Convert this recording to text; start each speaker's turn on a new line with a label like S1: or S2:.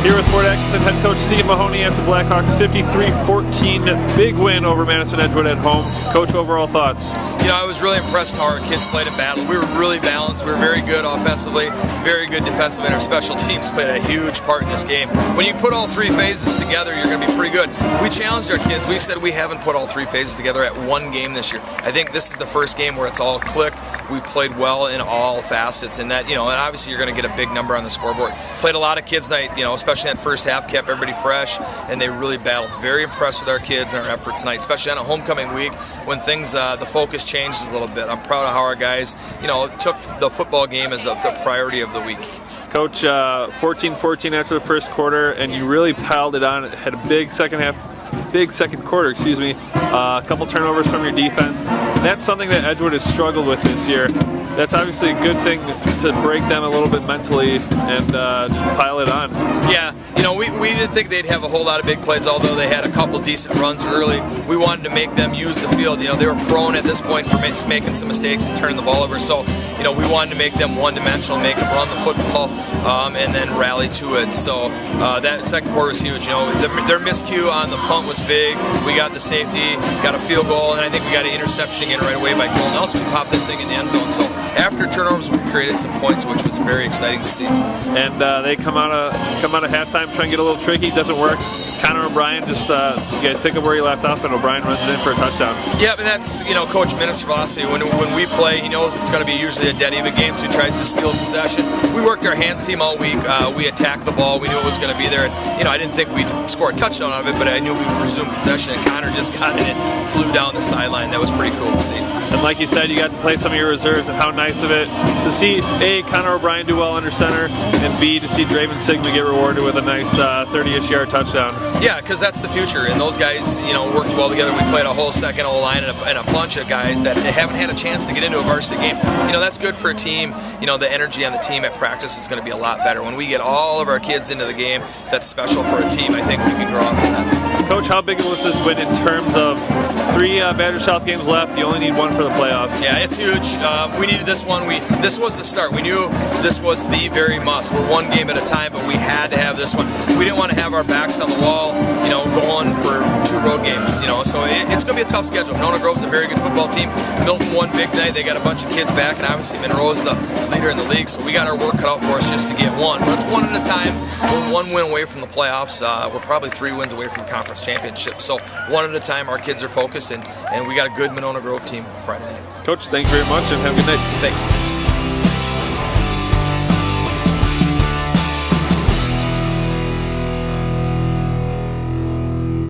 S1: Here with Fort Atkinson head coach Steve Mahoney after Blackhawks 53-14 big win over Madison Edgewood at home. Coach, overall thoughts?
S2: You know, I was really impressed how our kids played in battle. We were really balanced. We were very good offensively, very good defensively, and our special teams played a huge part in this game. When you put all three phases together, you're going to be pretty good. We challenged our kids. We've said we haven't put all three phases together at one game this year. I think this is the first game where it's all clicked. We played well in all facets, and that, you know, and obviously you're going to get a big number on the scoreboard. Played a lot of kids tonight, you know, especially that first half, kept everybody fresh, and they really battled. Very impressed with our kids and our effort tonight, especially on a homecoming week when things, the focus changes a little bit. I'm proud of how our guys, you know, took the football game as the priority of the week.
S1: Coach, 14-14 after the first quarter, and you really piled it on. Had a big second quarter, excuse me. A couple turnovers from your defense. That's something that Edgewood has struggled with this year. That's obviously a good thing to break them a little bit mentally and just pile it on. Yeah,
S2: you know, we didn't think they'd have a whole lot of big plays, although they had a couple decent runs early. We wanted to make them use the field. You know, they were prone at this point for making some mistakes and turning the ball over. So, you know, we wanted to make them one-dimensional, make them run the football, and then rally to it. So that second quarter was huge. You know, their miscue on the punt was big. We got the safety, got a field goal, and I think we got an interception again right away by Cole Nelson. We popped that thing in the end zone. So after turnovers, we created some points, which was very exciting to see.
S1: And they come out of halftime, try and get a little tricky. Doesn't work. Connor O'Brien just you guys pick up where he left off, and O'Brien runs it in for a touchdown.
S2: Yeah, and that's, you know, Coach Minniff's philosophy. When we play, he knows it's going to be usually a dead even game, so he tries to steal possession. We worked our hands team all week. We attacked the ball. We knew it was going to be there. And, you know, I didn't think we'd score a touchdown out of it, but I knew we would resume possession. And Connor just got in it, flew down the sideline. That was pretty cool to see.
S1: And like you said, you got to play some of your reserves, and how nice of it to see A, Connor O'Brien do well under center, and B, to see Draven Sigma get rewarded with a nice 30-ish yard touchdown.
S2: Yeah, because that's the future, and those guys, you know, worked well together. We played a whole second O-line and a bunch of guys that haven't had a chance to get into a varsity game. You know, that's good for a team. You know, the energy on the team at practice is going to be a lot better. When we get all of our kids into the game, that's special for a team. I think we can grow off of that.
S1: Coach, how big was this win in terms of 3 Badger South games left? You only need 1 for the playoffs.
S2: Yeah, it's huge. We needed this one. This was the start. We knew this was the very must. We're one game at a time, but we had to have this one. We didn't want to have our backs on the wall, you know, going for 2 road games, you know. So it's going to be a tough schedule. Nona Grove's a very good football team. Milton won big night. They got a bunch of kids back, and obviously Monroe's the leader in the league. So we got our work cut out for us just to get 1. But it's 1 at a time. We're 1 win away from the playoffs. We're probably 3 wins away from conference championship. So 1 at a time. Our kids are focused, and we got a good Monona Grove team Friday night.
S1: Coach, thank you very much, and have a good night.
S2: Thanks.